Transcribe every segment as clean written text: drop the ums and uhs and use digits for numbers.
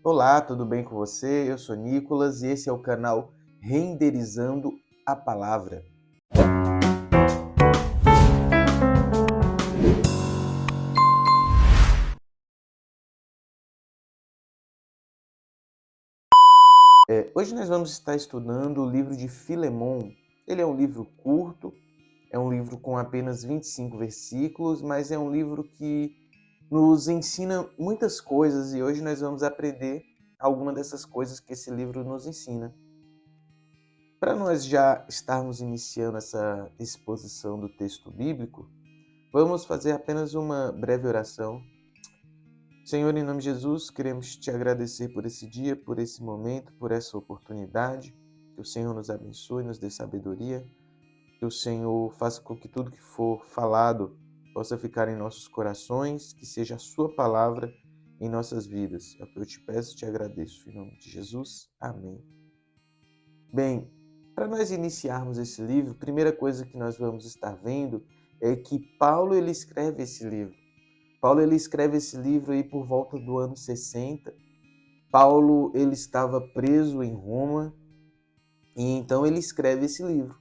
Olá, tudo bem com você? Eu sou Nicolas e esse é o canal Renderizando a Palavra. Hoje nós vamos estar estudando o livro de Filemon. Ele é um livro curto, é um livro com apenas 25 versículos, mas é um livro que nos ensina muitas coisas e hoje nós vamos aprender algumas dessas coisas que esse livro nos ensina. Para nós já estarmos iniciando essa exposição do texto bíblico, vamos fazer apenas uma breve oração. Senhor, em nome de Jesus, queremos te agradecer por esse dia, por esse momento, por essa oportunidade. Que o Senhor nos abençoe, nos dê sabedoria. Que o Senhor faça com que tudo que for falado possa ficar em nossos corações, que seja a sua palavra em nossas vidas. É o que eu te peço e te agradeço. Em nome de Jesus, amém. Bem, para nós iniciarmos esse livro, a primeira coisa que nós vamos estar vendo é que Paulo ele escreve esse livro. Paulo ele escreve esse livro aí por volta do ano 60. Paulo ele estava preso em Roma e então ele escreve esse livro.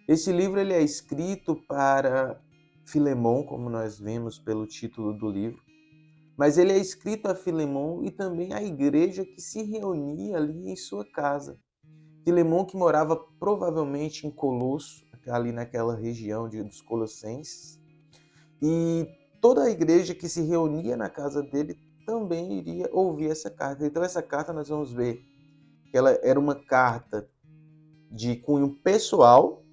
Esse livro ele é escrito para Filemon, como nós vemos pelo título do livro, mas ele é escrito a Filemon e também à igreja que se reunia ali em sua casa. Filemon que morava provavelmente em Colosso, ali naquela região dos Colossenses, e toda a igreja que se reunia na casa dele também iria ouvir essa carta. Então essa carta nós vamos ver que ela era uma carta de cunho pessoal,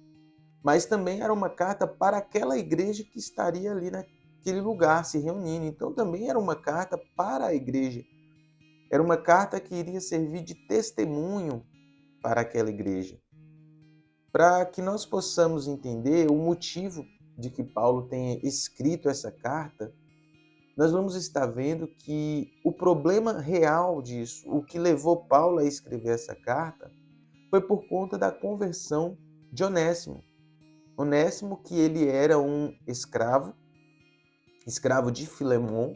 mas também era uma carta para aquela igreja que estaria ali naquele lugar se reunindo. Então também era uma carta para a igreja. Era uma carta que iria servir de testemunho para aquela igreja. Para que nós possamos entender o motivo de que Paulo tenha escrito essa carta, nós vamos estar vendo que o problema real disso, o que levou Paulo a escrever essa carta, foi por conta da conversão de Onésimo. Onésimo que ele era um escravo de Filemon,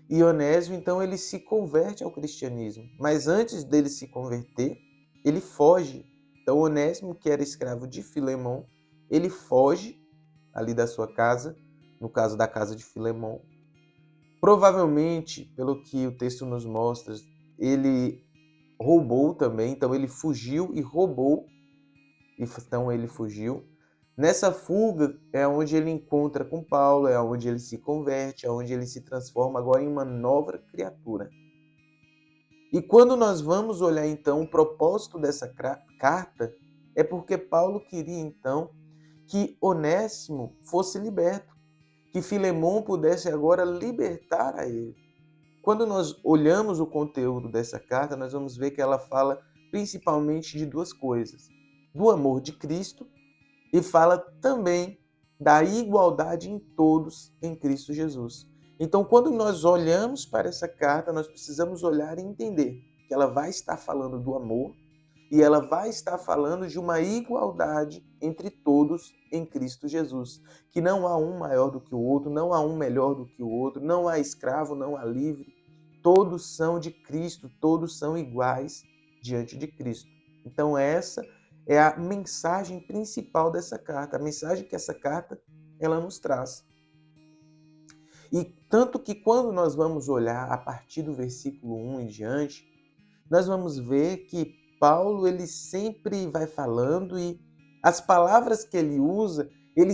e Onésimo então ele se converte ao cristianismo, mas antes dele se converter, ele foge. Então Onésimo, que era escravo de Filemon, ele foge ali da sua casa, no caso da casa de Filemon. Provavelmente, pelo que o texto nos mostra, ele roubou também, então ele fugiu e roubou, então ele fugiu. Nessa fuga é onde ele encontra com Paulo, é onde ele se converte, é onde ele se transforma agora em uma nova criatura. E quando nós vamos olhar então o propósito dessa carta, é porque Paulo queria então que Onésimo fosse liberto, que Filemon pudesse agora libertar a ele. Quando nós olhamos o conteúdo dessa carta, nós vamos ver que ela fala principalmente de duas coisas: do amor de Cristo e fala também da igualdade em todos em Cristo Jesus. Então, quando nós olhamos para essa carta, nós precisamos olhar e entender que ela vai estar falando do amor e ela vai estar falando de uma igualdade entre todos em Cristo Jesus, que não há um maior do que o outro, não há um melhor do que o outro, não há escravo, não há livre, todos são de Cristo, todos são iguais diante de Cristo. Então essa é a mensagem principal dessa carta, a mensagem que essa carta ela nos traz. E tanto que quando nós vamos olhar a partir do versículo 1 em diante, nós vamos ver que Paulo ele sempre vai falando e as palavras que ele usa, ele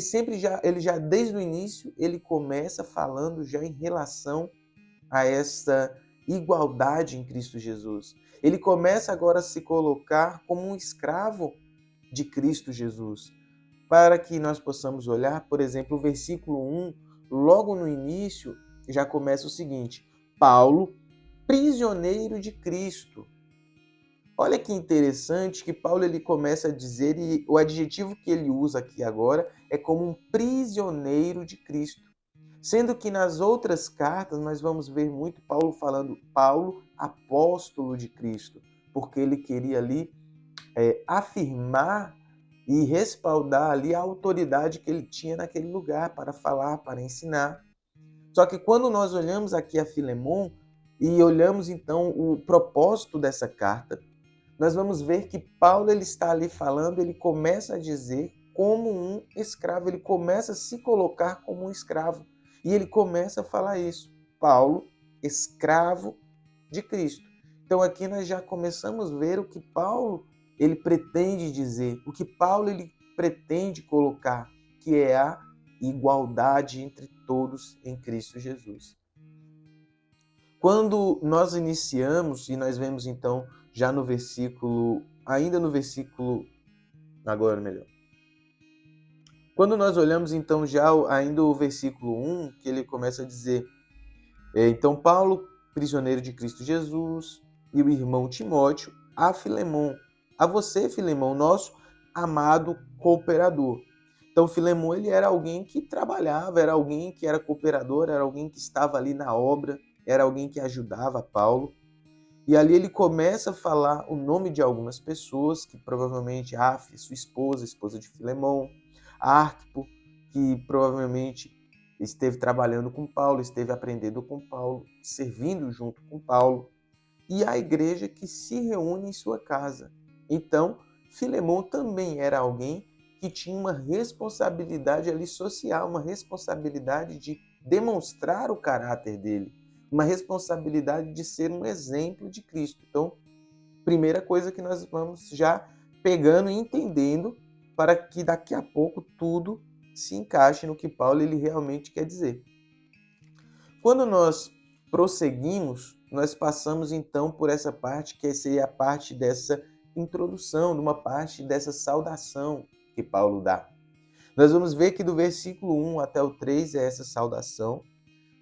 já desde o início, ele começa falando já em relação a essa igualdade em Cristo Jesus. Ele começa agora a se colocar como um escravo de Cristo Jesus. Para que nós possamos olhar, por exemplo, o versículo 1, logo no início, já começa o seguinte: Paulo, prisioneiro de Cristo. Olha que interessante que Paulo ele começa a dizer, e o adjetivo que ele usa aqui agora é como um prisioneiro de Cristo. Sendo que nas outras cartas nós vamos ver muito Paulo falando, Paulo, apóstolo de Cristo, porque ele queria ali afirmar e respaldar ali a autoridade que ele tinha naquele lugar para falar, para ensinar. Só que quando nós olhamos aqui a Filemon, e olhamos então o propósito dessa carta, nós vamos ver que Paulo ele está ali falando, ele começa a dizer como um escravo, ele começa a se colocar como um escravo. E ele começa a falar isso. Paulo, escravo de Cristo. Então aqui nós já começamos a ver o que Paulo ele pretende dizer, o que Paulo ele pretende colocar, que é a igualdade entre todos em Cristo Jesus. Quando nós iniciamos, e nós vemos então já no versículo, ainda no versículo, agora melhor. Quando nós olhamos então já ainda o versículo 1, que ele começa a dizer, então Paulo, prisioneiro de Cristo Jesus, e o irmão Timóteo, a Filemon, a você, Filemon, nosso amado cooperador. Então Filemon ele era alguém que trabalhava, era alguém que era cooperador, era alguém que estava ali na obra, era alguém que ajudava Paulo. E ali ele começa a falar o nome de algumas pessoas, que provavelmente Áfia, sua esposa, esposa de Filemon, Arquipo, que provavelmente esteve trabalhando com Paulo, esteve aprendendo com Paulo, servindo junto com Paulo, e a igreja que se reúne em sua casa. Então, Filemon também era alguém que tinha uma responsabilidade ali social, uma responsabilidade de demonstrar o caráter dele, uma responsabilidade de ser um exemplo de Cristo. Então, primeira coisa que nós vamos já pegando e entendendo para que daqui a pouco tudo se encaixe no que Paulo ele realmente quer dizer. Quando nós prosseguimos, nós passamos então por essa parte que seria a parte dessa introdução, de uma parte dessa saudação que Paulo dá. Nós vamos ver que do versículo 1 até o 3 é essa saudação.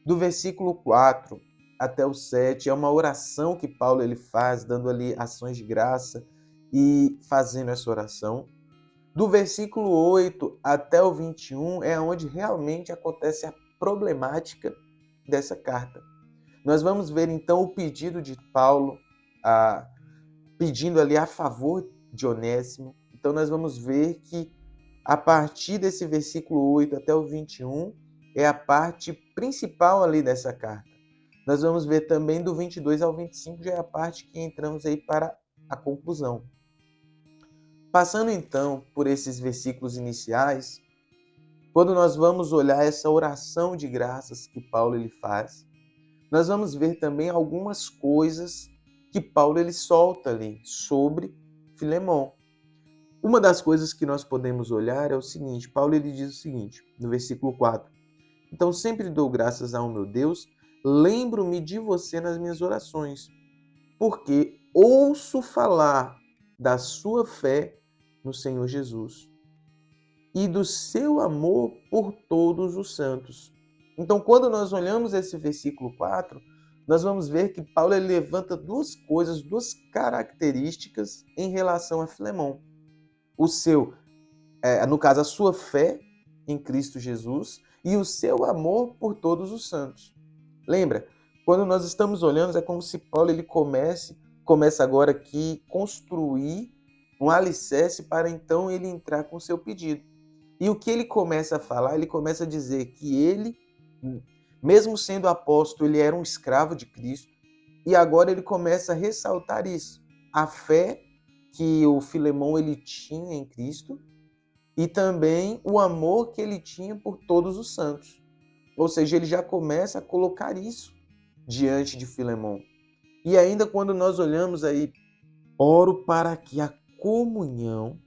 Do versículo 4 até o 7 é uma oração que Paulo ele faz, dando ali ações de graça e fazendo essa oração. Do versículo 8 até o 21 é onde realmente acontece a problemática dessa carta. Nós vamos ver então o pedido de Paulo, pedindo ali a favor de Onésimo. Então nós vamos ver que a partir desse versículo 8 até o 21 é a parte principal ali dessa carta. Nós vamos ver também do 22 ao 25, já é a parte que entramos aí para a conclusão. Passando então por esses versículos iniciais, quando nós vamos olhar essa oração de graças que Paulo ele faz, nós vamos ver também algumas coisas que Paulo ele solta ali sobre Filemon. Uma das coisas que nós podemos olhar é o seguinte, Paulo ele diz o seguinte, no versículo 4, então sempre dou graças ao meu Deus, lembro-me de você nas minhas orações, porque ouço falar da sua fé no Senhor Jesus e do seu amor por todos os santos. Então, quando nós olhamos esse versículo 4, nós vamos ver que Paulo ele levanta duas coisas, duas características em relação a Filemon. O seu, no caso, a sua fé em Cristo Jesus e o seu amor por todos os santos. Lembra? Quando nós estamos olhando, é como se Paulo ele começa agora aqui construir um alicerce para então ele entrar com o seu pedido. E o que ele começa a falar? Ele começa a dizer que ele, mesmo sendo apóstolo, ele era um escravo de Cristo. E agora ele começa a ressaltar isso. A fé que o Filemon ele tinha em Cristo e também o amor que ele tinha por todos os santos. Ou seja, ele já começa a colocar isso diante de Filemon. E ainda quando nós olhamos aí, oro para que a comunhão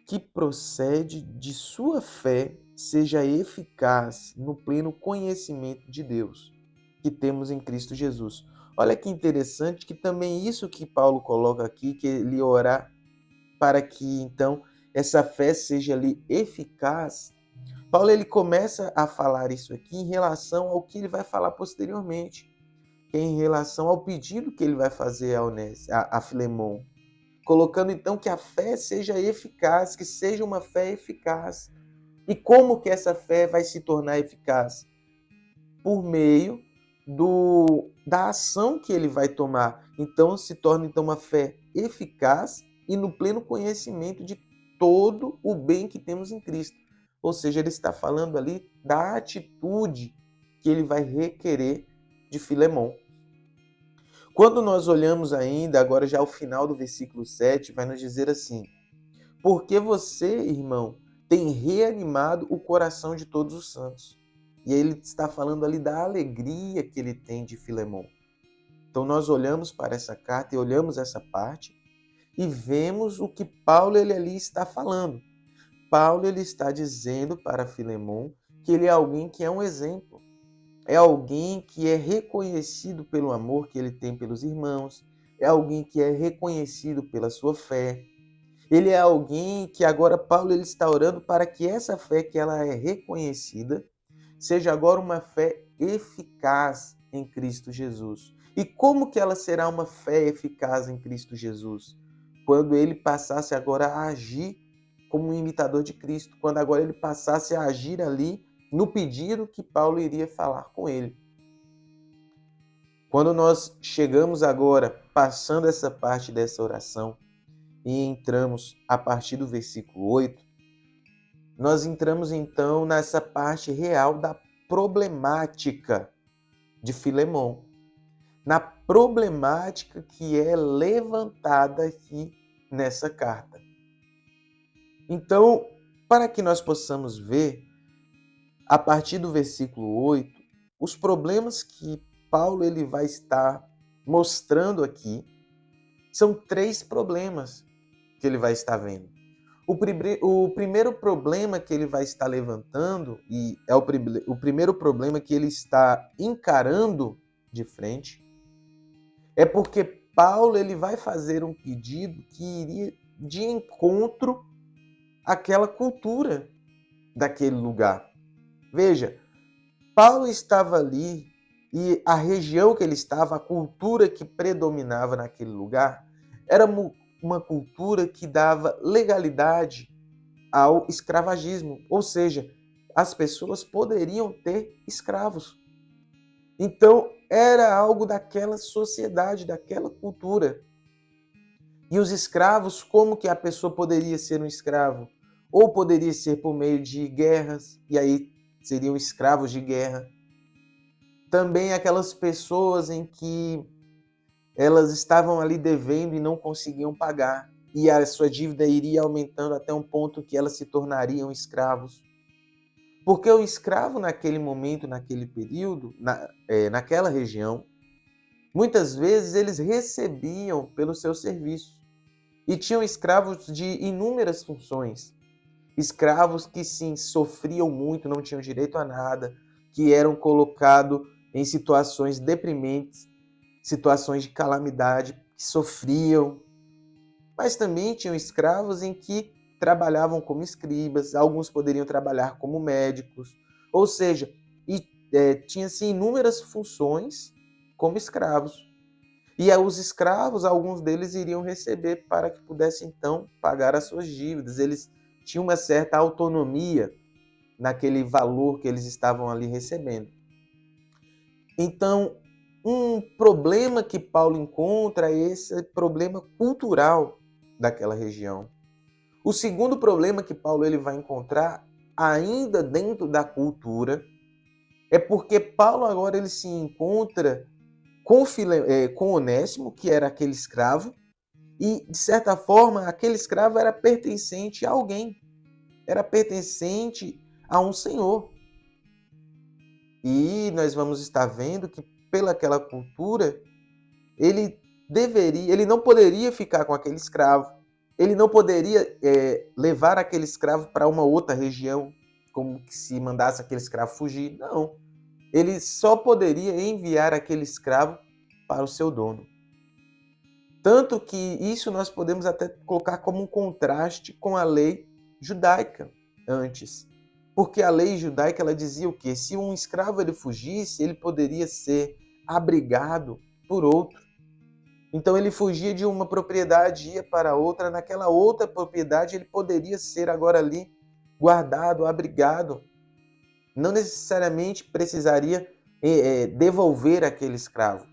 que procede de sua fé seja eficaz no pleno conhecimento de Deus que temos em Cristo Jesus. Olha que interessante que também isso que Paulo coloca aqui, que ele orar para que então essa fé seja ali eficaz. Paulo ele começa a falar isso aqui em relação ao que ele vai falar posteriormente, que é em relação ao pedido que ele vai fazer a Filemon, colocando então que a fé seja eficaz, que seja uma fé eficaz. E como que essa fé vai se tornar eficaz? Por meio da ação que ele vai tomar. Então se torna então uma fé eficaz e no pleno conhecimento de todo o bem que temos em Cristo. Ou seja, ele está falando ali da atitude que ele vai requerer de Filemon. Quando nós olhamos ainda, agora já ao final do versículo 7, vai nos dizer assim: porque você, irmão, tem reanimado o coração de todos os santos. E aí ele está falando ali da alegria que ele tem de Filemon. Então nós olhamos para essa carta e olhamos essa parte e vemos o que Paulo ele ali está falando. Paulo ele está dizendo para Filemon que ele é alguém que é um exemplo. É alguém que é reconhecido pelo amor que ele tem pelos irmãos, é alguém que é reconhecido pela sua fé. Ele é alguém que agora Paulo ele está orando para que essa fé que ela é reconhecida seja agora uma fé eficaz em Cristo Jesus. E como que ela será uma fé eficaz em Cristo Jesus? Quando ele passasse agora a agir como um imitador de Cristo, quando agora ele passasse a agir ali no pedido que Paulo iria falar com ele. Quando nós chegamos agora, passando essa parte dessa oração, e entramos a partir do versículo 8, nós entramos então nessa parte real da problemática de Filemon, na problemática que é levantada aqui nessa carta. Então, para que nós possamos ver, a partir do versículo 8, os problemas que Paulo ele vai estar mostrando aqui são 3 problemas que ele vai estar vendo. O primeiro problema que ele vai estar levantando, e é o primeiro problema que ele está encarando de frente, é porque Paulo ele vai fazer um pedido que iria de encontro àquela cultura daquele lugar. Veja, Paulo estava ali e a região que ele estava, a cultura que predominava naquele lugar, era uma cultura que dava legalidade ao escravagismo, ou seja, as pessoas poderiam ter escravos. Então, era algo daquela sociedade, daquela cultura. E os escravos, como que a pessoa poderia ser um escravo? Ou poderia ser por meio de guerras, e aí seriam escravos de guerra. Também aquelas pessoas em que elas estavam ali devendo e não conseguiam pagar, e a sua dívida iria aumentando até um ponto que elas se tornariam escravos. Porque o escravo naquele momento, naquele período, naquela região, muitas vezes eles recebiam pelo seu serviço. E tinham escravos de inúmeras funções. Escravos que sim, sofriam muito, não tinham direito a nada, que eram colocados em situações deprimentes, situações de calamidade, que sofriam. Mas também tinham escravos em que trabalhavam como escribas, alguns poderiam trabalhar como médicos, ou seja, tinha-se inúmeras funções como escravos. E os escravos, alguns deles iriam receber para que pudessem então pagar as suas dívidas. Eles tinham uma certa autonomia naquele valor que eles estavam ali recebendo. Então, um problema que Paulo encontra é esse problema cultural daquela região. O segundo problema que Paulo ele vai encontrar, ainda dentro da cultura, é porque Paulo agora ele se encontra com Onésimo, que era aquele escravo, e, de certa forma, aquele escravo era pertencente a alguém, era pertencente a um senhor. E nós vamos estar vendo que, pelaquela cultura, ele não poderia ficar com aquele escravo, ele não poderia levar aquele escravo para uma outra região, como que se mandasse aquele escravo fugir. Não. Ele só poderia enviar aquele escravo para o seu dono. Tanto que isso nós podemos até colocar como um contraste com a lei judaica antes. Porque a lei judaica ela dizia o quê? Se um escravo ele fugisse, ele poderia ser abrigado por outro. Então ele fugia de uma propriedade, ia para outra, naquela outra propriedade ele poderia ser agora ali guardado, abrigado. Não necessariamente precisaria devolver aquele escravo.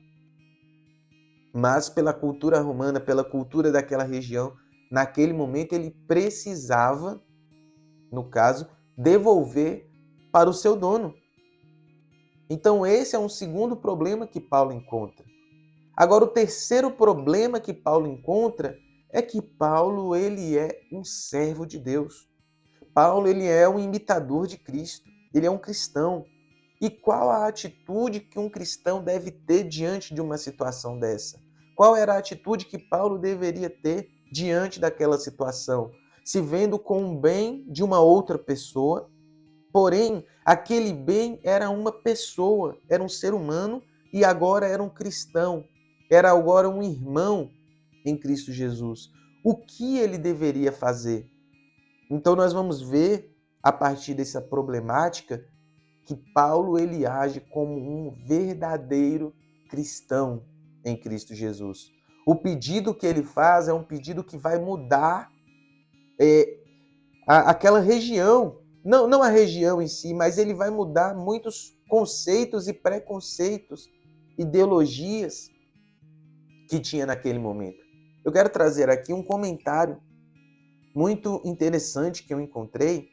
Mas pela cultura romana, pela cultura daquela região, naquele momento ele precisava, no caso, devolver para o seu dono. Então esse é um segundo problema que Paulo encontra. Agora, o terceiro problema que Paulo encontra é que Paulo ele é um servo de Deus. Paulo ele é um imitador de Cristo. Ele é um cristão. E qual a atitude que um cristão deve ter diante de uma situação dessa? Qual era a atitude que Paulo deveria ter diante daquela situação? Se vendo com o bem de uma outra pessoa, porém, aquele bem era uma pessoa, era um ser humano e agora era um cristão, era agora um irmão em Cristo Jesus. O que ele deveria fazer? Então nós vamos ver, a partir dessa problemática, que Paulo ele age como um verdadeiro cristão em Cristo Jesus. O pedido que ele faz é um pedido que vai mudar aquela região, não a região em si, mas ele vai mudar muitos conceitos e preconceitos, ideologias que tinha naquele momento. Eu quero trazer aqui um comentário muito interessante que eu encontrei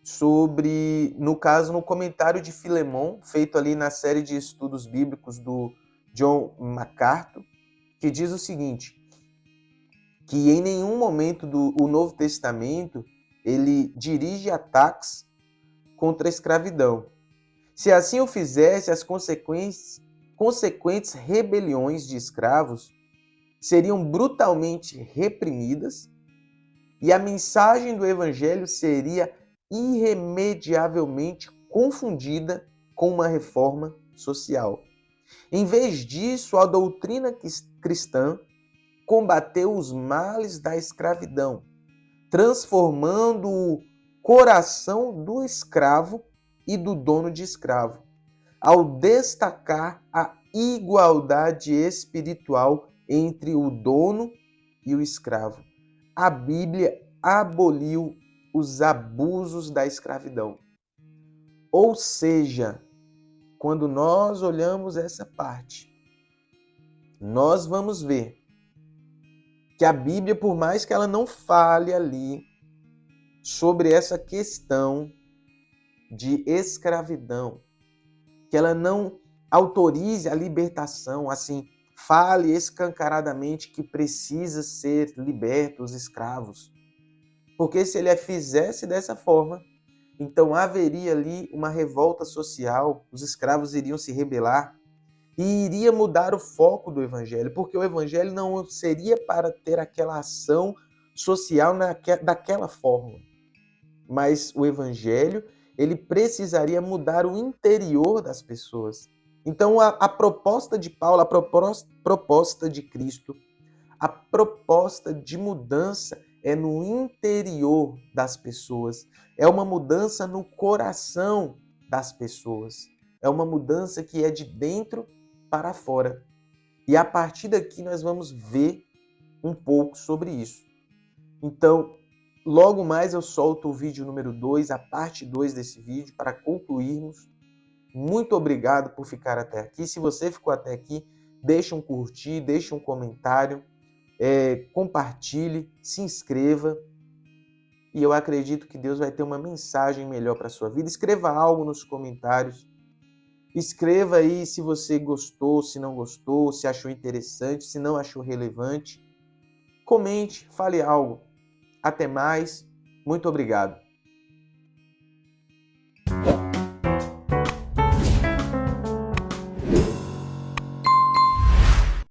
sobre, no caso, no comentário de Filemon, feito ali na série de estudos bíblicos do John MacArthur, que diz o seguinte, que em nenhum momento do Novo Testamento ele dirige ataques contra a escravidão. Se assim o fizesse, as consequentes rebeliões de escravos seriam brutalmente reprimidas e a mensagem do evangelho seria irremediavelmente confundida com uma reforma social. Em vez disso, a doutrina cristã combateu os males da escravidão, transformando o coração do escravo e do dono de escravo, ao destacar a igualdade espiritual entre o dono e o escravo. A Bíblia aboliu os abusos da escravidão. Ou seja, quando nós olhamos essa parte, nós vamos ver que a Bíblia, por mais que ela não fale ali sobre essa questão de escravidão, que ela não autorize a libertação, assim, fale escancaradamente que precisa ser libertos os escravos. Porque se ele a fizesse dessa forma, então haveria ali uma revolta social, os escravos iriam se rebelar e iria mudar o foco do evangelho, porque o evangelho não seria para ter aquela ação social daquela forma, mas o evangelho ele precisaria mudar o interior das pessoas. Então a proposta de Paulo, a proposta de Cristo, a proposta de mudança é no interior das pessoas. É uma mudança no coração das pessoas. É uma mudança que é de dentro para fora. E a partir daqui nós vamos ver um pouco sobre isso. Então, logo mais eu solto o vídeo número 2, a parte 2 desse vídeo, para concluirmos. Muito obrigado por ficar até aqui. Se você ficou até aqui, deixa um curtir, deixa um comentário, compartilhe, se inscreva. E eu acredito que Deus vai ter uma mensagem melhor para a sua vida. Escreva algo nos comentários. Escreva aí se você gostou, se não gostou, se achou interessante, se não achou relevante. Comente, fale algo. Até mais. Muito obrigado.